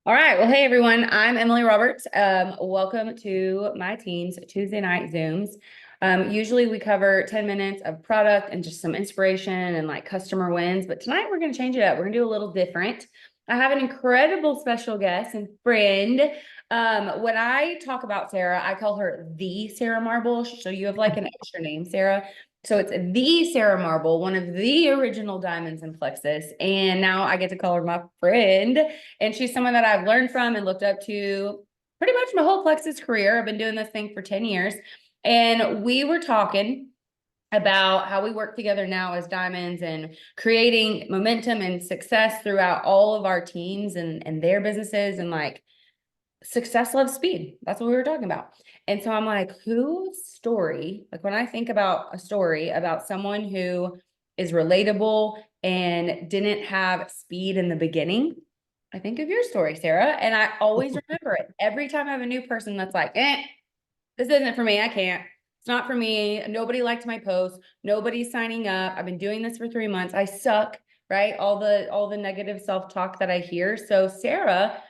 All right. Well, hey everyone. I'm Emily Roberts. Welcome to my team's Tuesday night Zooms. Usually we cover 10 minutes of product and just some inspiration and like customer wins, but tonight we're going to change it up. We're going to do a little different. I have an incredible special guest and friend. When I talk about Sara, I call her the Sara Marble. So you have like an extra name, Sara. So it's the Sara Marble, one of the original diamonds in Plexus. And now I get to call her my friend. And she's someone that I've learned from and looked up to pretty much my whole Plexus career. I've been doing this thing for 10 years. And we were talking about how we work together now as diamonds and creating momentum and success throughout all of our teams and their businesses, and like success loves speed. That's what we were talking about. And so I'm like, whose story, like when I think about a story about someone who is relatable and didn't have speed in the beginning, I think of your story, Sara. And I always remember it. Every time I have a new person that's like, this isn't for me. I can't. It's not for me. Nobody liked my post. Nobody's signing up. I've been doing this for 3 months. I suck, right? All the negative self-talk that I hear. So Sara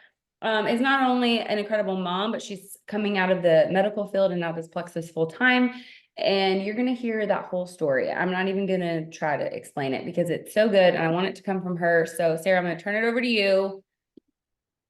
is not only an incredible mom, but she's coming out of the medical field and now does Plexus full time. And you're going to hear that whole story. I'm not even going to try to explain it because it's so good and I want it to come from her. So Sara, I'm going to turn it over to you.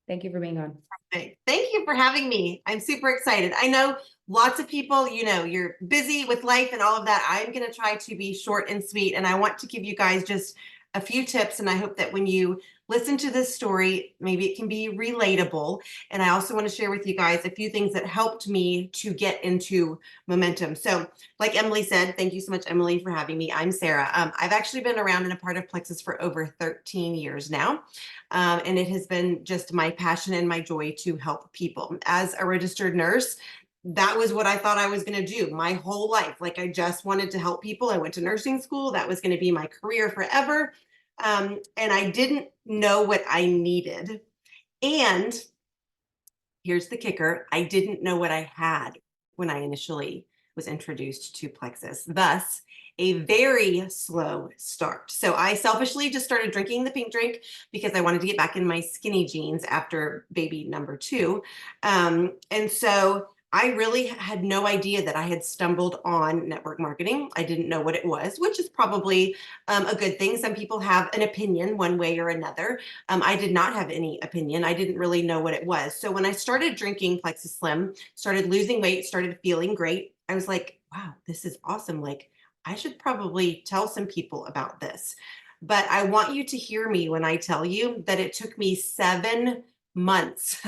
Thank you for being on. Perfect. Thank you for having me. I'm super excited. I know lots of people, you're busy with life and all of that. I'm going to try to be short and sweet, and I want to give you guys just a few tips. And I hope that when you listen to this story, maybe it can be relatable. And I also want to share with you guys a few things that helped me to get into momentum. So, like Emily said, thank you so much, Emily, for having me. I'm Sara. I've actually been around and a part of Plexus for over 13 years now. And it has been just my passion and my joy to help people. As a registered nurse, that was what I thought I was going to do my whole life. Like, I just wanted to help people. I went to nursing school. That was going to be my career forever. And I didn't know what I needed. And here's the kicker: I didn't know what I had when I initially was introduced to Plexus. Thus, a very slow start. So I selfishly just started drinking the pink drink because I wanted to get back in my skinny jeans after baby number two. And so I really had no idea that I had stumbled on network marketing. I didn't know what it was, which is probably a good thing. Some people have an opinion one way or another. I did not have any opinion. I didn't really know what it was. So when I started drinking Plexus Slim, started losing weight, started feeling great, I was like, wow, this is awesome. Like, I should probably tell some people about this. But I want you to hear me when I tell you that it took me 7 months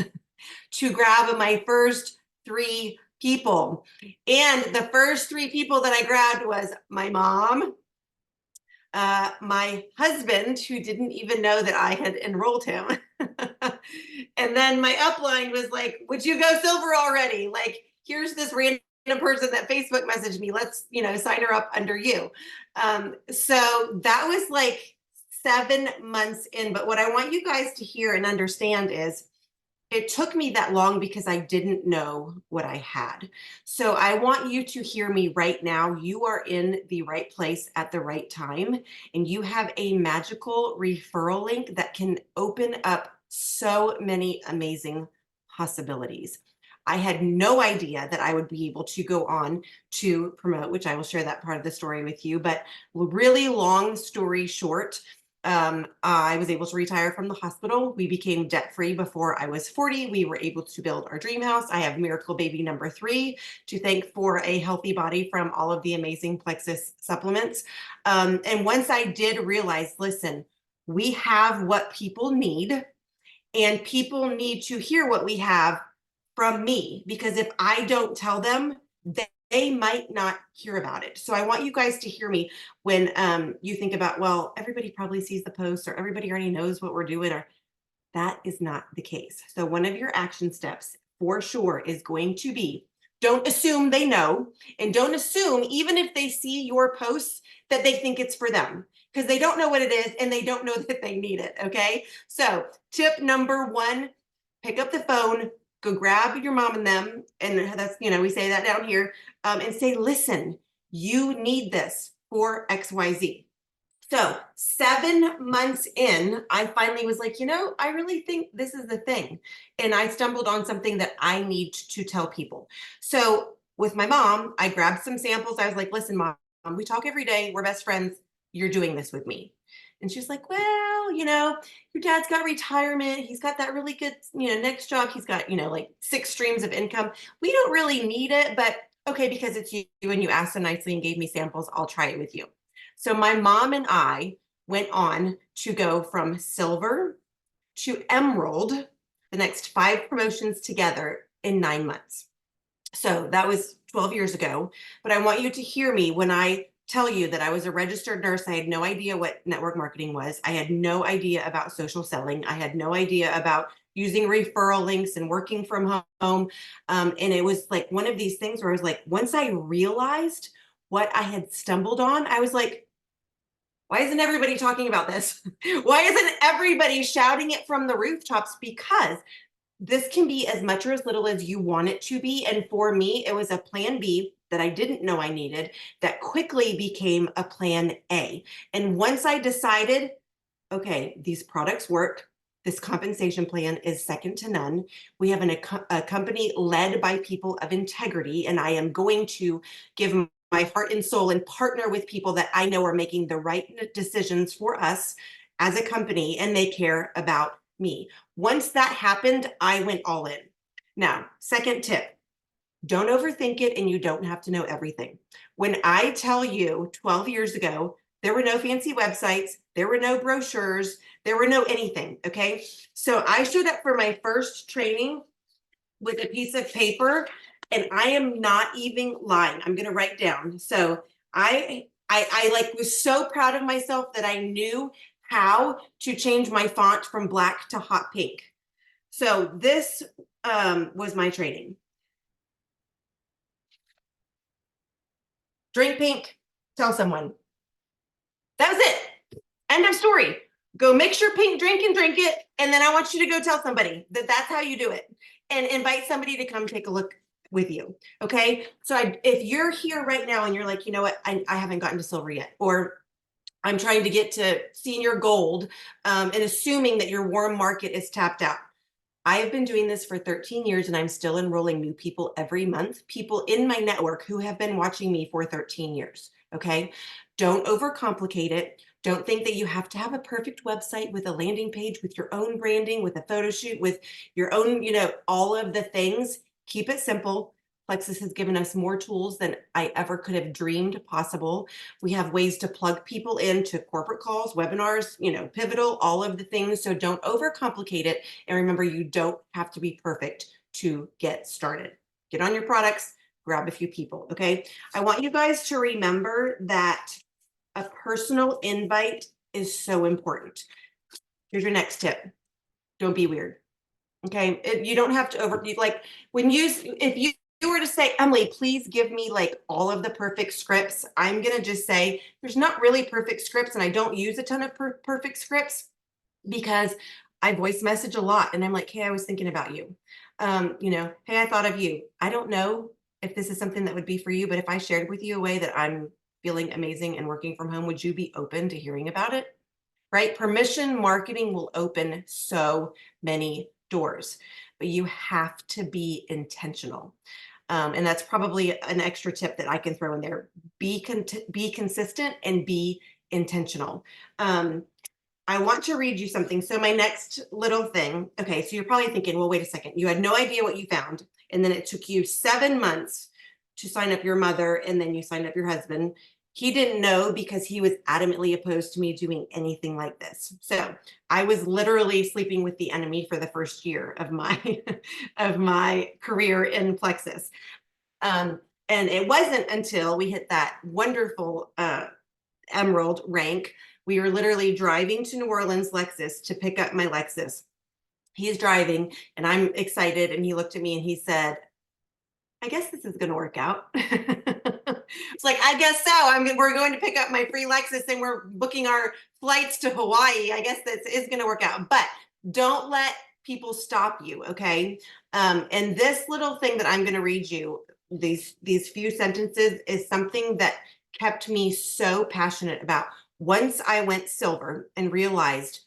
to grab my first three people. And the first three people that I grabbed was my mom, my husband, who didn't even know that I had enrolled him. And then my upline was like, would you go silver already? Like, here's this random person that Facebook messaged me. Let's, sign her up under you. So that was like 7 months in. But what I want you guys to hear and understand is it took me that long because I didn't know what I had. So I want you to hear me right now. You are in the right place at the right time, and you have a magical referral link that can open up so many amazing possibilities. I had no idea that I would be able to go on to promote, which I will share that part of the story with you. But really long story short, I was able to retire from the hospital. We became debt free before I was 40. We were able to build our dream house. I have miracle baby number 3 to thank for a healthy body from all of the amazing Plexus supplements. And once I did realize, listen, we have what people need, and people need to hear what we have from me, because if I don't tell them, they might not hear about it. So I want you guys to hear me when you think about, well, everybody probably sees the post or everybody already knows what we're doing, or that is not the case. So one of your action steps for sure is going to be, don't assume they know, and don't assume, even if they see your posts, that they think it's for them, because they don't know what it is and they don't know that they need it. Okay. So tip number 1, pick up the phone, go grab your mom and them. And that's, we say that down here, and say, listen, you need this for XYZ. So 7 months in, I finally was like, I really think this is the thing. And I stumbled on something that I need to tell people. So with my mom, I grabbed some samples. I was like, listen, mom, we talk every day. We're best friends. You're doing this with me. And she's like, well, your dad's got retirement. He's got that really good, next job. He's got, like 6 streams of income. We don't really need it, but okay, because it's you and you asked so nicely and gave me samples, I'll try it with you. So my mom and I went on to go from silver to emerald, the next 5 promotions together in 9 months. So that was 12 years ago. But I want you to hear me when I tell you that I was a registered nurse. I had no idea what network marketing was. I had no idea about social selling. I had no idea about using referral links and working from home. And it was like one of these things where I was like, once I realized what I had stumbled on, I was like, why isn't everybody talking about this? Why isn't everybody shouting it from the rooftops? Because this can be as much or as little as you want it to be. And for me, it was a plan B that I didn't know I needed that quickly became a plan A. And once I decided, okay, these products work, this compensation plan is second to none. We have a company led by people of integrity, and I am going to give my heart and soul and partner with people that I know are making the right decisions for us as a company, and they care about me. Once that happened, I went all in. Now, second tip, don't overthink it, and you don't have to know everything. When I tell you 12 years ago, there were no fancy websites, there were no brochures, there were no anything, okay? So I showed up for my first training with a piece of paper, and I am not even lying. I'm going to write down. So I like was so proud of myself that I knew how to change my font from black to hot pink. So this was my training. Drink pink, tell someone. That was it. End of story. Go mix your pink drink and drink it. And then I want you to go tell somebody that that's how you do it. And invite somebody to come take a look with you. Okay. So if you're here right now and you're like, you know what, I haven't gotten to silver yet, or I'm trying to get to senior gold, and assuming that your warm market is tapped out. I have been doing this for 13 years and I'm still enrolling new people every month, people in my network who have been watching me for 13 years. Okay. Don't overcomplicate it. Don't think that you have to have a perfect website with a landing page, with your own branding, with a photo shoot, with your own, all of the things. Keep it simple. Plexus has given us more tools than I ever could have dreamed possible. We have ways to plug people into corporate calls, webinars, Pivotal, all of the things. So don't overcomplicate it. And remember, you don't have to be perfect to get started. Get on your products, grab a few people, okay? I want you guys to remember that a personal invite is so important. Here's your next tip. Don't be weird. Okay. You don't have to if you were to say, Emily, please give me like all of the perfect scripts. I'm going to just say there's not really perfect scripts, and I don't use a ton of perfect scripts because I voice message a lot and I'm like, hey, I was thinking about you. Hey, I thought of you. I don't know if this is something that would be for you, but if I shared with you a way that I'm feeling amazing and working from home, would you be open to hearing about it? Right? Permission marketing will open so many doors, but you have to be intentional. And that's probably an extra tip that I can throw in there. Be consistent and be intentional. I want to read you something. So my next little thing, okay, so you're probably thinking, well, wait a second. You had no idea what you found. And then it took you 7 months to sign up your mother, and then you signed up your husband. He didn't know because he was adamantly opposed to me doing anything like this. So I was literally sleeping with the enemy for the first year of my of my career in Plexus. And it wasn't until we hit that wonderful Emerald rank. We were literally driving to New Orleans Lexus to pick up my Lexus. He's driving and I'm excited. And he looked at me and he said, I guess this is going to work out. It's like, I guess so. We're going to pick up my free Lexus and we're booking our flights to Hawaii. I guess that is going to work out, but don't let people stop you. Okay. And this little thing that I'm going to read you, these few sentences, is something that kept me so passionate about Once I went silver and realized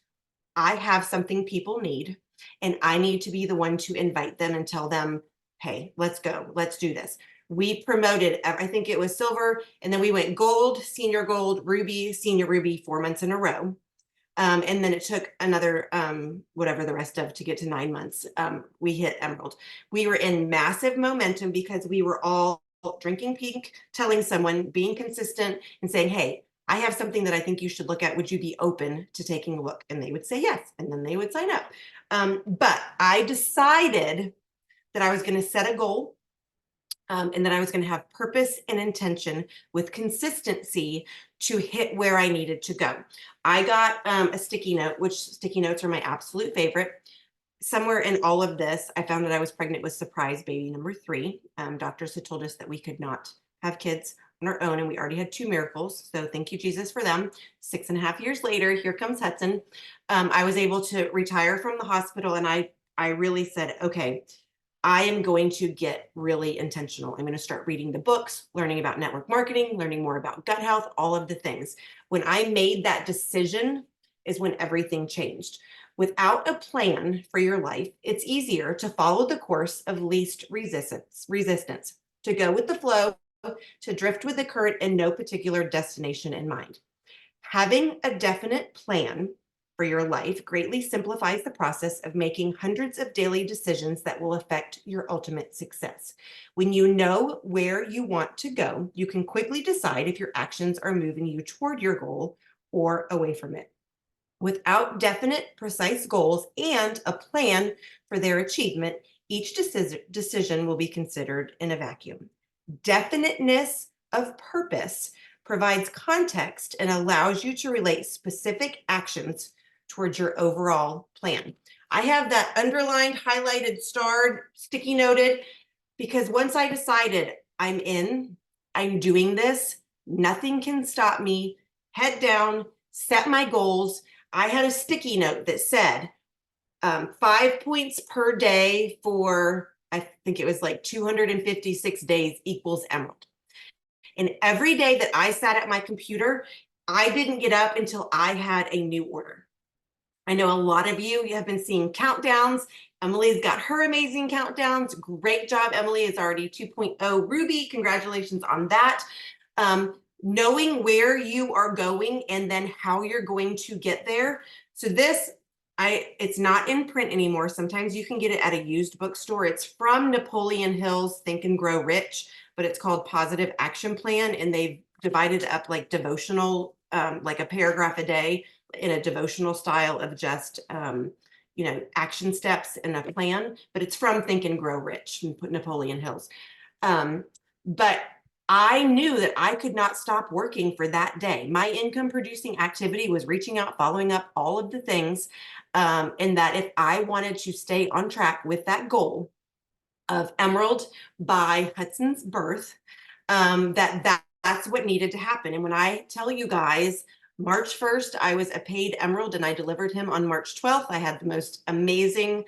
I have something people need, and I need to be the one to invite them and tell them, hey, let's go, let's do this. We promoted, I think it was silver, and then we went gold, senior gold, ruby, senior ruby 4 months in a row. And then it took another, whatever the rest of to get to 9 months. We hit emerald. We were in massive momentum because we were all drinking pink, telling someone, being consistent and saying, hey, I have something that I think you should look at. Would you be open to taking a look? And they would say yes. And then they would sign up. But I decided that I was going to set a goal, and that I was going to have purpose and intention with consistency to hit where I needed to go. I got a sticky note, which sticky notes are my absolute favorite. Somewhere in all of this, I found that I was pregnant with surprise baby number 3. Doctors had told us that we could not have kids on our own, and we already had 2 miracles. So thank you, Jesus, for them. 6.5 years later, here comes Hudson. I was able to retire from the hospital, and I really said, okay, I am going to get really intentional. I'm going to start reading the books, learning about network marketing, learning more about gut health, all of the things. When I made that decision is when everything changed. Without a plan for your life, it's easier to follow the course of least resistance, to go with the flow, to drift with the current and no particular destination in mind. Having a definite plan for your life greatly simplifies the process of making hundreds of daily decisions that will affect your ultimate success. When you know where you want to go, you can quickly decide if your actions are moving you toward your goal or away from it. Without definite, precise goals and a plan for their achievement, each decision will be considered in a vacuum. Definiteness of purpose provides context and allows you to relate specific actions towards your overall plan. I have that underlined, highlighted, starred, sticky noted, because once I decided I'm in, I'm doing this, nothing can stop me, head down, set my goals. I had a sticky note that said 5 points per day for, I think it was like 256 days equals emerald. And every day that I sat at my computer, I didn't get up until I had a new order. I know a lot of you have been seeing countdowns. Emily's got her amazing countdowns. Great job, Emily is already 2.0 Ruby. Congratulations on that. Knowing where you are going and then how you're going to get there. So this, it's not in print anymore. Sometimes you can get it at a used bookstore. It's from Napoleon Hill's Think and Grow Rich, but it's called Positive Action Plan. And they've divided up like devotional, like a paragraph a day in a devotional style of just, action steps and a plan, but it's from Think and Grow Rich and put Napoleon Hill's. But I knew that I could not stop working for that day. My income producing activity was reaching out, following up, all of the things. And that if I wanted to stay on track with that goal of emerald by Hudson's birth, that's what needed to happen. And when I tell you guys, March 1st, I was a paid emerald and I delivered him on March 12th. I had the most amazing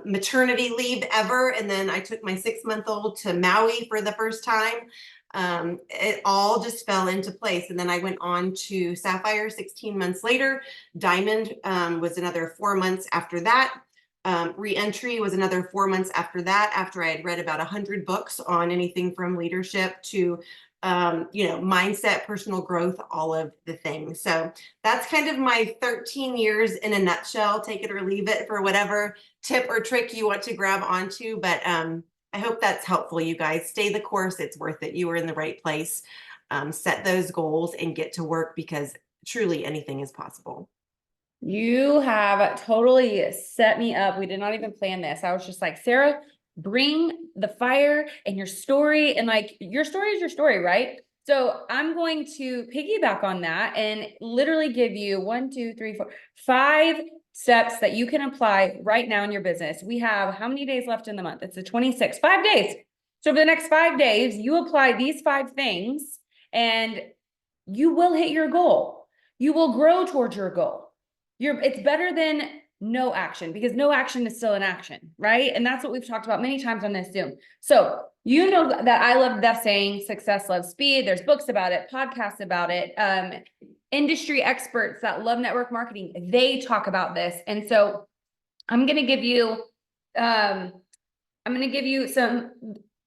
maternity leave ever. And then I took my 6-month-old to Maui for the first time. It all just fell into place. And then I went on to Sapphire 16 months later. Diamond was another 4 months after that. Re-entry was another 4 months after that, after I had read about 100 books on anything from leadership to mindset, personal growth, all of the things. So that's kind of my 13 years in a nutshell. Take it or leave it for whatever tip or trick you want to grab onto. But I hope that's helpful, you guys. Stay the course. It's worth it. You were in the right place. Set those goals and get to work, because truly anything is possible. You have totally set me up. We did not even plan this. I was just like, Sarah, bring the fire and your story, and like your story is your story, right? So I'm going to piggyback on that and literally give you 1, 2, 3, 4, 5 steps that you can apply right now in your business. We have how many days left in the month? It's the 26th, 5 days. So for the next 5 days, you apply these 5 things and you will hit your goal. You will grow towards your goal. It's better than no action, because no action is still an action, right? And that's what we've talked about many times on this Zoom. So you know that I love that saying, success loves speed. There's books about it, podcasts about it. Industry experts that love network marketing, they talk about this. And so I'm going to give you, some,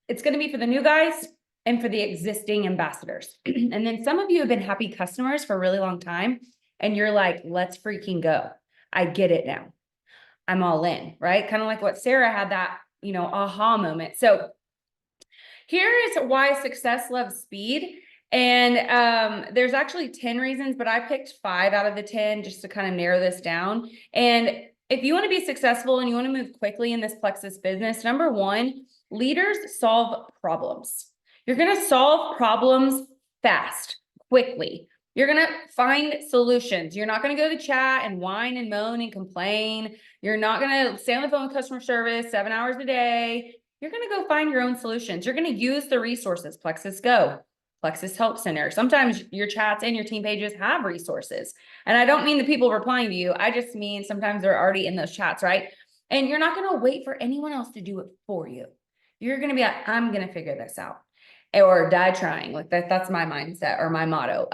it's going to be for the new guys and for the existing ambassadors. And then some of you have been happy customers for a really long time. And you're like, let's freaking go. I get it now. I'm all in, right? Kind of like what Sara had that, aha moment. So here is why success loves speed. And there's actually 10 reasons, but I picked 5 out of the 10 just to kind of narrow this down. And if you want to be successful and you want to move quickly in this Plexus business, number 1, leaders solve problems. You're going to solve problems fast, quickly. You're going to find solutions. You're not going to go to chat and whine and moan and complain. You're not going to stay on the phone with customer service 7 hours a day. You're going to go find your own solutions. You're going to use the resources, Plexus Go, Plexus Help Center. Sometimes your chats and your team pages have resources. And I don't mean the people replying to you. I just mean sometimes they're already in those chats, right? And you're not going to wait for anyone else to do it for you. You're going to be like, I'm going to figure this out or die trying. Like that's my mindset or my motto.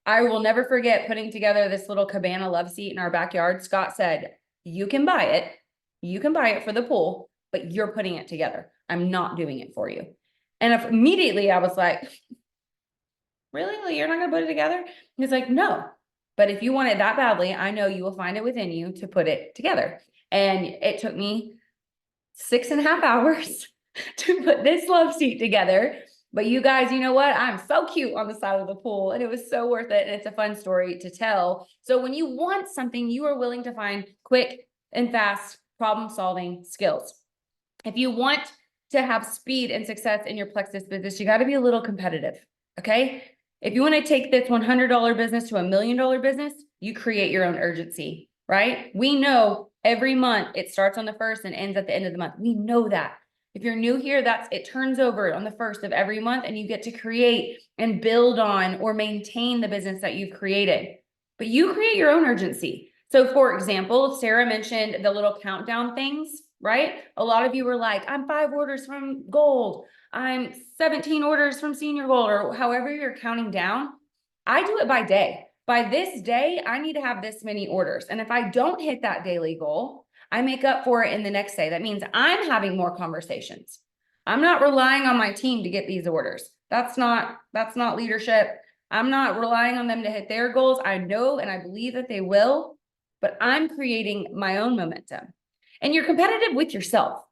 I will never forget putting together this little cabana love seat in our backyard. Scott said, you can buy it. You can buy it for the pool, but you're putting it together. I'm not doing it for you. And immediately I was like, really? Like, you're not going to put it together? He's like, no, but if you want it that badly, I know you will find it within you to put it together. And it took me 6.5 hours to put this love seat together. But you guys, you know what? I'm so cute on the side of the pool and it was so worth it. And it's a fun story to tell. So when you want something, you are willing to find quick and fast problem solving skills. If you want to have speed and success in your Plexus business, you got to be a little competitive. Okay. If you want to take this $100 business to $1 million business, you create your own urgency, right? We know every month it starts on the 1st and ends at the end of the month. We know that. If you're new here, it turns over on the 1st of every month and you get to create and build on or maintain the business that you've created. But you create your own urgency. So for example, Sara mentioned the little countdown things, right? A lot of you were like, I'm 5 orders from gold. I'm 17 orders from senior gold, or however you're counting down. I do it by day. By this day, I need to have this many orders. And if I don't hit that daily goal, I make up for it in the next day. That means I'm having more conversations. I'm not relying on my team to get these orders. That's not leadership. I'm not relying on them to hit their goals. I know and I believe that they will, but I'm creating my own momentum. And you're competitive with yourself.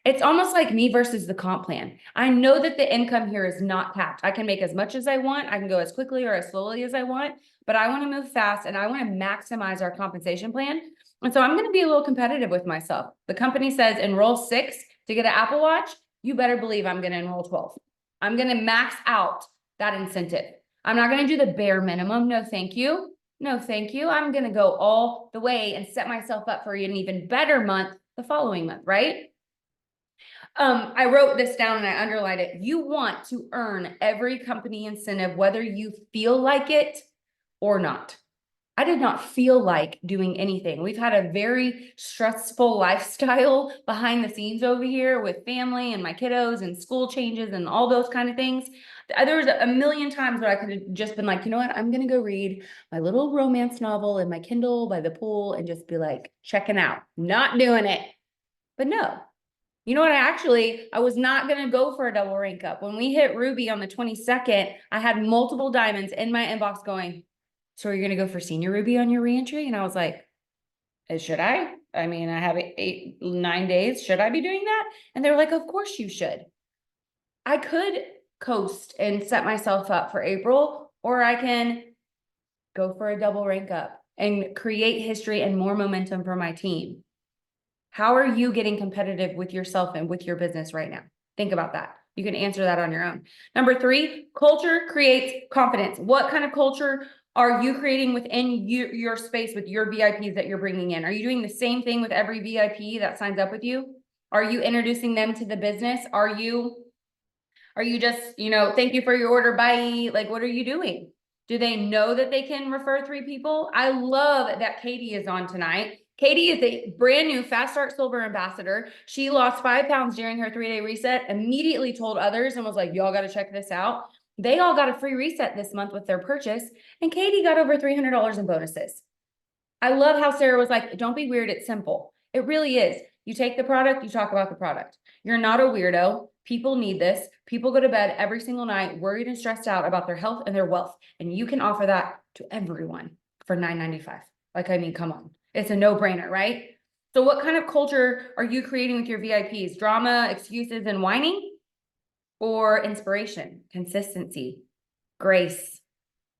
It's almost like me versus the comp plan. I know that the income here is not capped. I can make as much as I want. I can go as quickly or as slowly as I want, but I want to move fast and I want to maximize our compensation plan. And so I'm going to be a little competitive with myself. The company says enroll 6 to get an Apple Watch. You better believe I'm going to enroll 12. I'm going to max out that incentive. I'm not going to do the bare minimum. No, thank you. No, thank you. I'm going to go all the way and set myself up for an even better month the following month, right? I wrote this down and I underlined it. You want to earn every company incentive, whether you feel like it or not. I did not feel like doing anything. We've had a very stressful lifestyle behind the scenes over here with family and my kiddos and school changes and all those kind of things. There was a million times where I could have just been like, you know what? I'm going to go read my little romance novel in my Kindle by the pool and just be like checking out, not doing it. But no, you know what? I was not going to go for a double rank up. When we hit Ruby on the 22nd, I had multiple diamonds in my inbox going, so are you going to go for senior Ruby on your reentry? And I was like, should I? I mean, I have 9 days. Should I be doing that? And they were like, of course you should. I could coast and set myself up for April, or I can go for a double rank up and create history and more momentum for my team. How are you getting competitive with yourself and with your business right now? Think about that. You can answer that on your own. Number 3, culture creates confidence. What kind of culture are you creating within your space with your VIPs that you're bringing in? Are you doing the same thing with every VIP that signs up with you? Are you introducing them to the business? Are you just, thank you for your order, bye? Like, what are you doing? Do they know that they can refer 3 people? I love that Katie is on tonight. Katie is a brand new Fast Start Silver ambassador. She lost 5 pounds during her 3-day reset, immediately told others and was like, y'all got to check this out. They all got a free reset this month with their purchase, and Katie got over $300 in bonuses. I love how Sara was like, don't be weird, it's simple. It really is. You take the product, you talk about the product. You're not a weirdo. People need this. People go to bed every single night worried and stressed out about their health and their wealth. And you can offer that to everyone for $9.95. Like, I mean, come on. It's a no-brainer, right? So what kind of culture are you creating with your VIPs? Drama, excuses, and whining? Or inspiration, consistency, grace,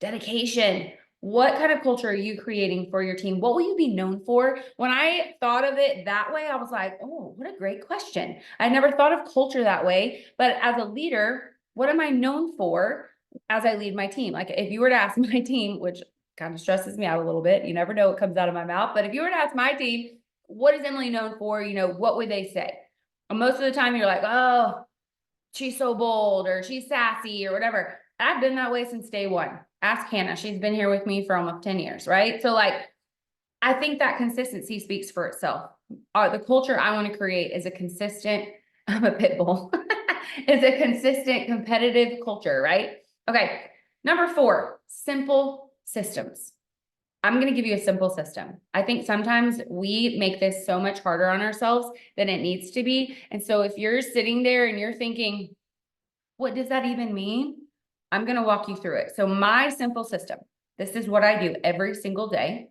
dedication? What kind of culture are you creating for your team? What will you be known for? When I thought of it that way, I was like, oh, what a great question. I never thought of culture that way. But as a leader, what am I known for as I lead my team? Like, if you were to ask my team, which kind of stresses me out a little bit, you never know what comes out of my mouth. But if you were to ask my team, what is Emily known for? You know, what would they say? And most of the time you're like, oh, she's so bold, or she's sassy, or whatever. I've been that way since day one. Ask Hannah. She's been here with me for almost 10 years, right? So like, I think that consistency speaks for itself. The culture I want to create is a consistent, I'm a pit bull, is a consistent competitive culture, right? Okay. Number 4, simple systems. I'm going to give you a simple system. I think sometimes we make this so much harder on ourselves than it needs to be. And so if you're sitting there and you're thinking, what does that even mean? I'm going to walk you through it. So my simple system, this is what I do every single day.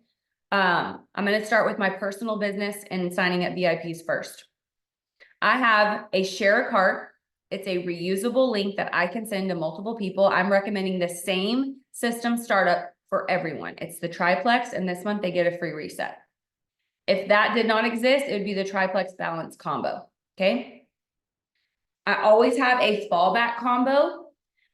I'm going to start with my personal business and signing up VIPs first. I have a share a cart. It's a reusable link that I can send to multiple people. I'm recommending the same system startup for everyone. It's the triplex, and this month they get a free reset. If that did not exist, it would be the triplex balance combo. Okay. I always have a fallback combo.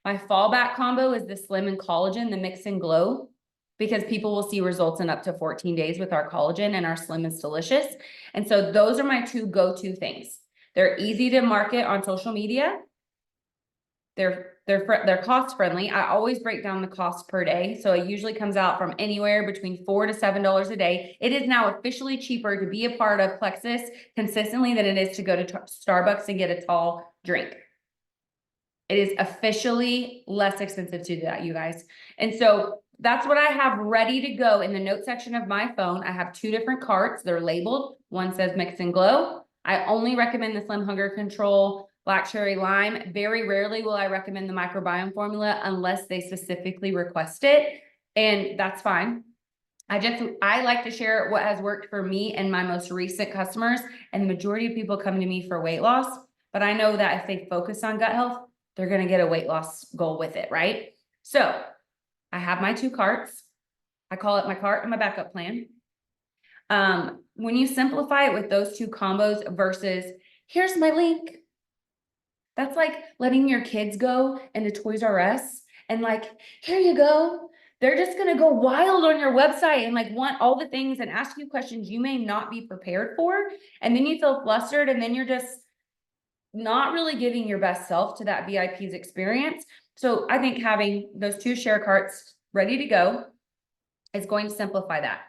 My fallback combo is the Slim and Collagen, the Mix and Glow, because people will see results in up to 14 days with our collagen, and our Slim is delicious. And so those are my 2 go-to things. They're easy to market on social media. They're cost friendly. I always break down the cost per day. So it usually comes out from anywhere between $4 to $7 a day. It is now officially cheaper to be a part of Plexus consistently than it is to go to Starbucks and get a tall drink. It is officially less expensive to do that, you guys. And so that's what I have ready to go in the note section of my phone. I have 2 different carts. They're labeled. One says Mix and Glow. I only recommend the Slim Hunger Control Black Cherry Lime. Very rarely will I recommend the microbiome formula unless they specifically request it. And that's fine. I like to share what has worked for me and my most recent customers. And the majority of people come to me for weight loss. But I know that if they focus on gut health, they're going to get a weight loss goal with it, right? So I have my 2 carts. I call it my cart and my backup plan. When you simplify it with those 2 combos versus here's my link, that's like letting your kids go into Toys R Us and like, here you go. They're just going to go wild on your website and like want all the things and ask you questions you may not be prepared for. And then you feel flustered, and then you're just not really giving your best self to that VIP's experience. So I think having those 2 share carts ready to go is going to simplify that.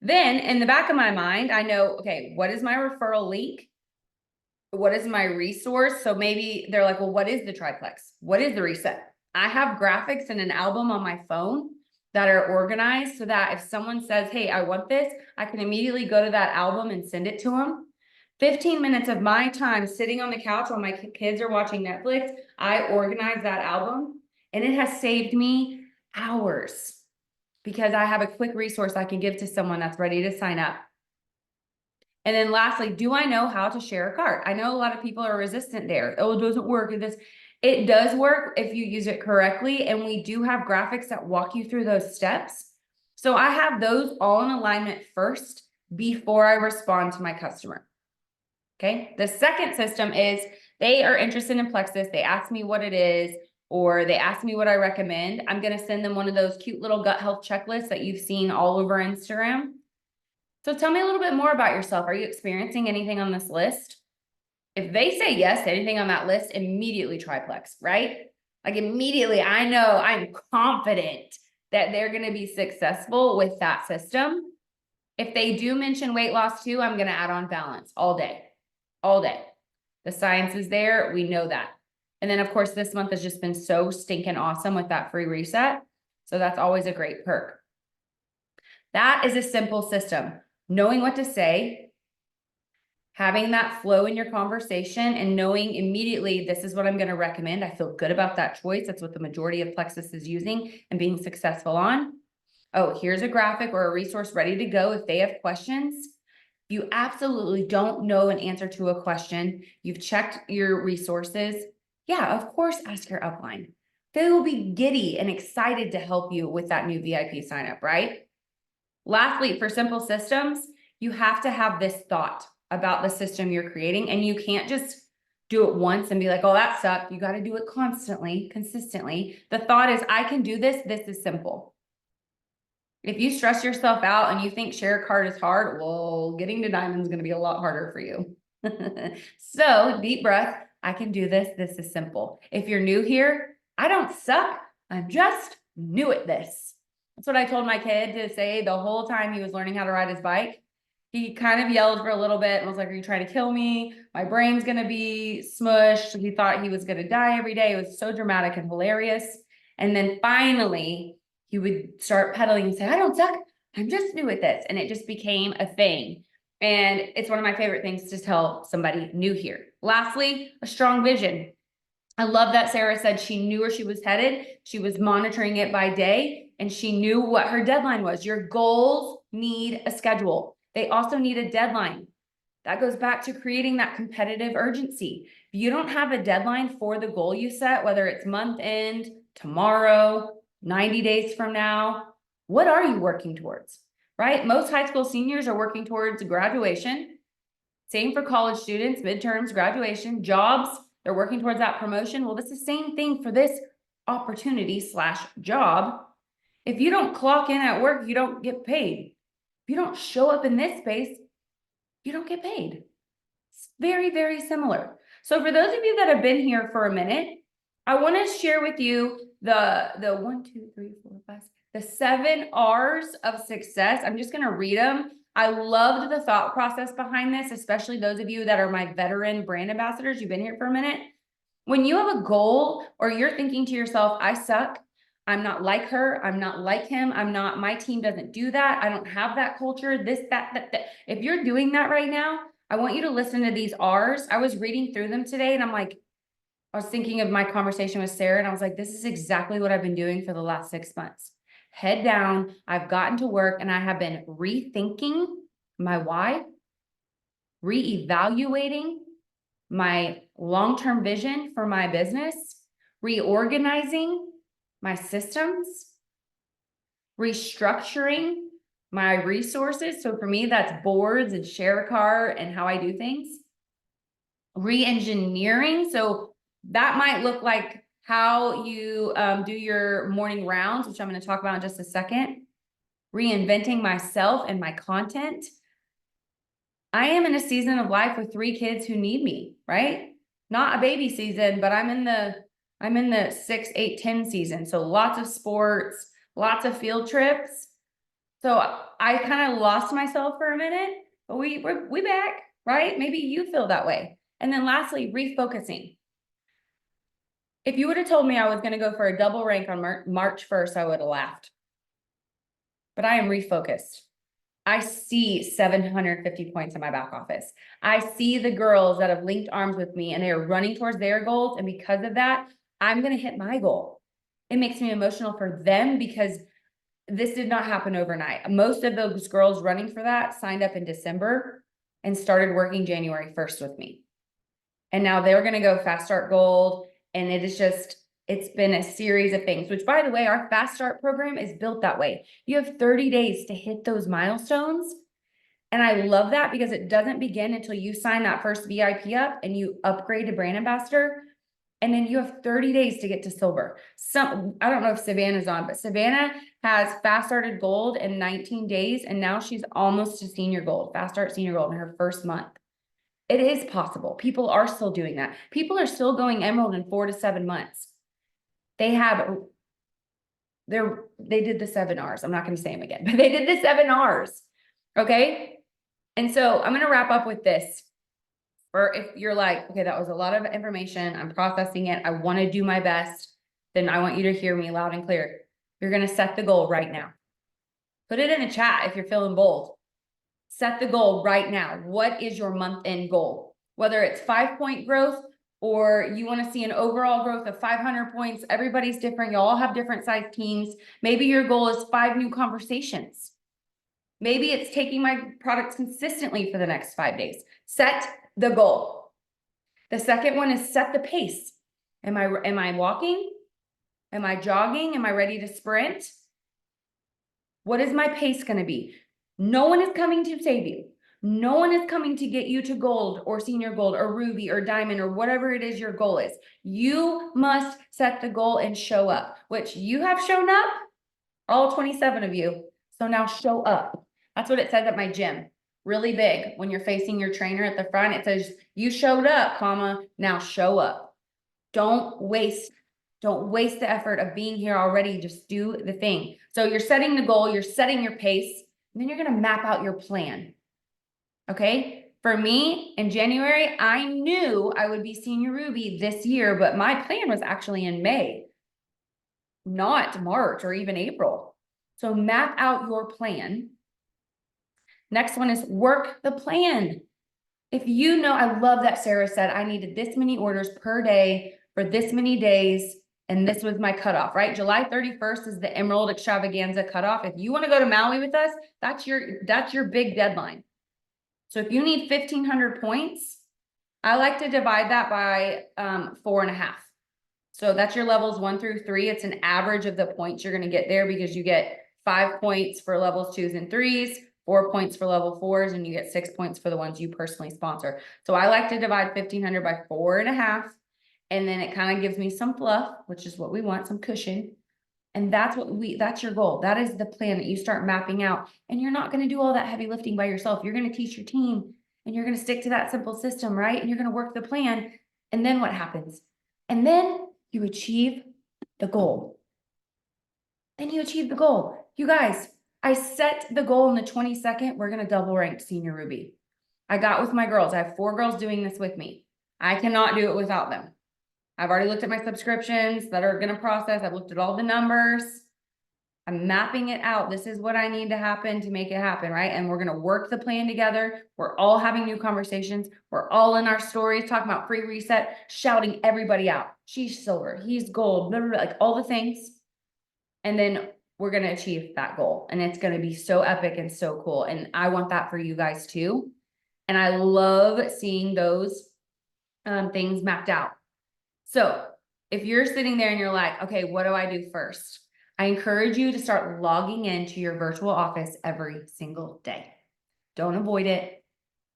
Then in the back of my mind, I know, okay, what is my referral link? What is my resource? So maybe they're like, well, what is the triplex? What is the reset? I have graphics and an album on my phone that are organized so that if someone says, hey, I want this, I can immediately go to that album and send it to them. 15 minutes of my time sitting on the couch while my kids are watching Netflix, I organize that album, and it has saved me hours because I have a quick resource I can give to someone that's ready to sign up. And then lastly, do I know how to share a cart? I know a lot of people are resistant there. Oh, it doesn't work. It does work if you use it correctly. And we do have graphics that walk you through those steps. So I have those all in alignment first before I respond to my customer. Okay. The second system is they are interested in Plexus. They ask me what it is, or they ask me what I recommend. I'm going to send them one of those cute little gut health checklists that you've seen all over Instagram. So tell me a little bit more about yourself. Are you experiencing anything on this list? If they say yes to anything on that list, immediately triplex, right? Like immediately, I know I'm confident that they're going to be successful with that system. If they do mention weight loss too, I'm gonna add on balance all day, all day. The science is there, we know that. And then of course, this month has just been so stinking awesome with that free reset. So that's always a great perk. That is a simple system. Knowing what to say, having that flow in your conversation and knowing immediately, this is what I'm going to recommend. I feel good about that choice. That's what the majority of Plexus is using and being successful on. Oh, here's a graphic or a resource ready to go if they have questions. You absolutely don't know an answer to a question. You've checked your resources. Yeah, of course, ask your upline. They will be giddy and excited to help you with that new VIP sign up, right? Lastly, for simple systems, you have to have this thought about the system you're creating, and you can't just do it once and be like, oh, that sucked. You got to do it constantly, consistently. The thought is, I can do this. This is simple. If you stress yourself out and you think share card is hard, well, getting to diamond is going to be a lot harder for you. So deep breath. I can do this. This is simple. If you're new here, I don't suck. I'm just new at this. That's what I told my kid to say the whole time he was learning how to ride his bike. He kind of yelled for a little bit and was like, are you trying to kill me? My brain's going to be smushed. He thought he was going to die every day. It was so dramatic and hilarious. And then finally, he would start pedaling and say, I don't suck. I'm just new at this. And it just became a thing. And it's one of my favorite things to tell somebody new here. Lastly, a strong vision. I love that Sara said she knew where she was headed. She was monitoring it by day, and she knew what her deadline was. Your goals need a schedule. They also need a deadline. That goes back to creating that competitive urgency. If you don't have a deadline for the goal you set, whether it's month end, tomorrow, 90 days from now, what are you working towards, right? Most high school seniors are working towards graduation. Same for college students, midterms, graduation, jobs. They're working towards that promotion. Well, it's the same thing for this opportunity / job. If you don't clock in at work, you don't get paid. If you don't show up in this space, you don't get paid. It's very, very similar. So for those of you that have been here for a minute, I want to share with you the 1, 2, 3, 4, 5, the 7 R's of success. I'm just going to read them. I loved the thought process behind this, especially those of you that are my veteran brand ambassadors. You've been here for a minute. When you have a goal or you're thinking to yourself, I suck. I'm not like her. I'm not like him. My team doesn't do that. I don't have that culture, this, that. If you're doing that right now, I want you to listen to these R's. I was reading through them today and I was thinking of my conversation with Sara and I was like, this is exactly what I've been doing for the last 6 months. Head down, I've gotten to work and I have been rethinking my why, reevaluating my long-term vision for my business, reorganizing my systems, restructuring my resources. So for me, that's boards and share cart and how I do things. Re-engineering. So that might look like how you do your morning rounds, which I'm going to talk about in just a second. Reinventing myself and my content. I am in a season of life with 3 kids who need me, right? Not a baby season, but I'm in the 6, 8, 10 season. So lots of sports, lots of field trips. So I kind of lost myself for a minute, but we back, right? Maybe you feel that way. And then lastly, refocusing. If you would have told me I was going to go for a double rank on March 1st, I would have laughed. But I am refocused. I see 750 points in my back office. I see the girls that have linked arms with me and they are running towards their goals. And because of that, I'm going to hit my goal. It makes me emotional for them because this did not happen overnight. Most of those girls running for that signed up in December and started working January 1st with me. And now they're going to go Fast Start Gold. And it is just, it's been a series of things, which by the way, our Fast Start program is built that way. You have 30 days to hit those milestones. And I love that because it doesn't begin until you sign that first VIP up and you upgrade to brand ambassador. And then you have 30 days to get to silver. I don't know if Savannah's on, but Savannah has Fast Started Gold in 19 days. And now she's almost to senior gold, Fast Start Senior Gold in her first month. It is possible. People are still doing that. People are still going emerald in 4 to 7 months. They did the 7 R's. I'm not going to say them again, but they did the 7 R's. Okay. And so I'm going to wrap up with this. Or if you're like, okay, that was a lot of information, I'm processing it, I want to do my best, then I want you to hear me loud and clear. You're going to set the goal right now. Put it in a chat if you're feeling bold. Set the goal right now. What is your month end goal? Whether it's 5-point growth or you want to see an overall growth of 500 points, everybody's different. You all have different size teams. Maybe your goal is 5 new conversations. Maybe it's taking my products consistently for the next 5 days. Set the goal. The second one is set the pace. Am I walking? Am I jogging? Am I ready to sprint? What is my pace going to be? No one is coming to save you. No one is coming to get you to gold or senior gold or ruby or diamond or whatever it is your goal is. You must set the goal and show up, which you have shown up, all 27 of you. So now show up. That's what it says at my gym. Really big. When you're facing your trainer at the front, it says, you showed up, comma, now show up. Don't waste the effort of being here already. Just do the thing. So you're setting the goal, you're setting your pace, and then you're going to map out your plan. Okay. For me in January, I knew I would be senior Ruby this year, but my plan was actually in May, not March or even April. So map out your plan. Next one is work the plan. If you know, I love that Sara said, I needed this many orders per day for this many days. And this was my cutoff, right? July 31st is the Emerald Extravaganza cutoff. If you want to go to Maui with us, that's your big deadline. So if you need 1,500 points, I like to divide that by 4.5. So that's your levels 1 through 3. It's an average of the points you're going to get there because you get 5 points for levels 2s and 3s, 4 points for level 4s, and you get 6 points for the ones you personally sponsor. So I like to divide 1,500 by 4.5. And then it kind of gives me some fluff, which is what we want, some cushion. And that's your goal. That is the plan that you start mapping out. And you're not going to do all that heavy lifting by yourself. You're going to teach your team and you're going to stick to that simple system, right? And you're going to work the plan. And then what happens? And then you achieve the goal. Then you achieve the goal. You guys, I set the goal in the 22nd. We're going to double rank senior Ruby. I got with my girls. I have 4 girls doing this with me. I cannot do it without them. I've already looked at my subscriptions that are going to process. I've looked at all the numbers. I'm mapping it out. This is what I need to happen to make it happen, right? And we're going to work the plan together. We're all having new conversations. We're all in our stories talking about free reset, shouting everybody out. She's silver, he's gold, blah, blah, blah, like all the things. And then we're going to achieve that goal. And it's going to be so epic and so cool. And I want that for you guys too. And I love seeing those things mapped out. So if you're sitting there and you're like, okay, what do I do first? I encourage you to start logging into your virtual office every single day. Don't avoid it.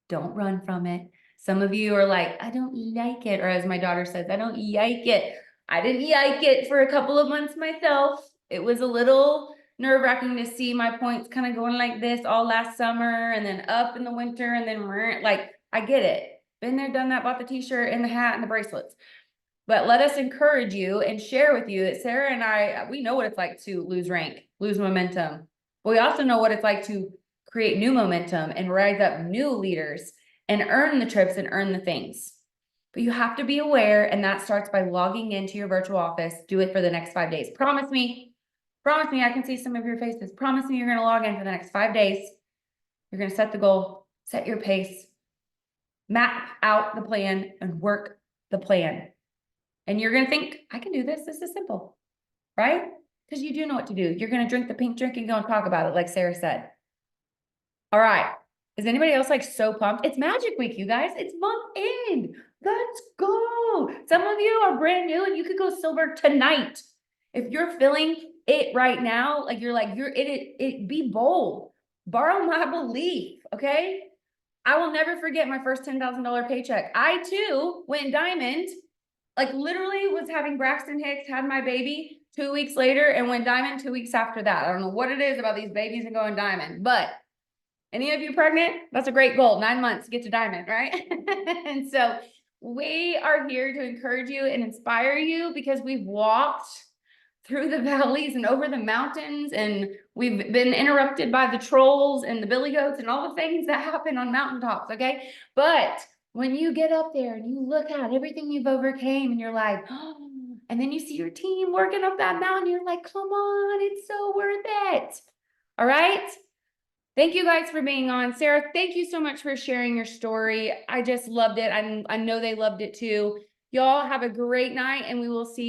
Don't run from it. Some of you are like, I don't like it. Or as my daughter says, I don't yike it. I didn't yike it for a couple of months myself. It was a little nerve-wracking to see my points kind of going like this all last summer and then up in the winter and then like, I get it. Been there, done that, bought the t-shirt and the hat and the bracelets. But let us encourage you and share with you that Sara and I, we know what it's like to lose rank, lose momentum. But we also know what it's like to create new momentum and rise up new leaders and earn the trips and earn the things. But you have to be aware, and that starts by logging into your virtual office. Do it for the next 5 days. Promise me, I can see some of your faces. Promise me you're going to log in for the next 5 days. You're going to set the goal, set your pace, map out the plan, and work the plan. And you're going to think, I can do this. This is simple, right? Because you do know what to do. You're going to drink the pink drink and go and talk about it, like Sara said. All right. Is anybody else like so pumped? It's Magic Week, you guys. It's month end. Let's go. Some of you are brand new and you could go silver tonight. If you're feeling it right now, like be bold. Borrow my belief, okay? I will never forget my first $10,000 paycheck. I too went diamond. Like literally was having Braxton Hicks, had my baby 2 weeks later and went diamond 2 weeks after that. I don't know what it is about these babies and going diamond, but any of you pregnant, that's a great goal. 9 months to get to diamond, right? And so we are here to encourage you and inspire you because we've walked through the valleys and over the mountains, and we've been interrupted by the trolls and the billy goats and all the things that happen on mountaintops, okay? But when you get up there and you look at everything you've overcame and you're like, oh, and then you see your team working up that mountain, you're like, come on, it's so worth it. All right? Thank you guys for being on. Sarah, thank you so much for sharing your story. I just loved it. I know they loved it too. Y'all have a great night, and we will see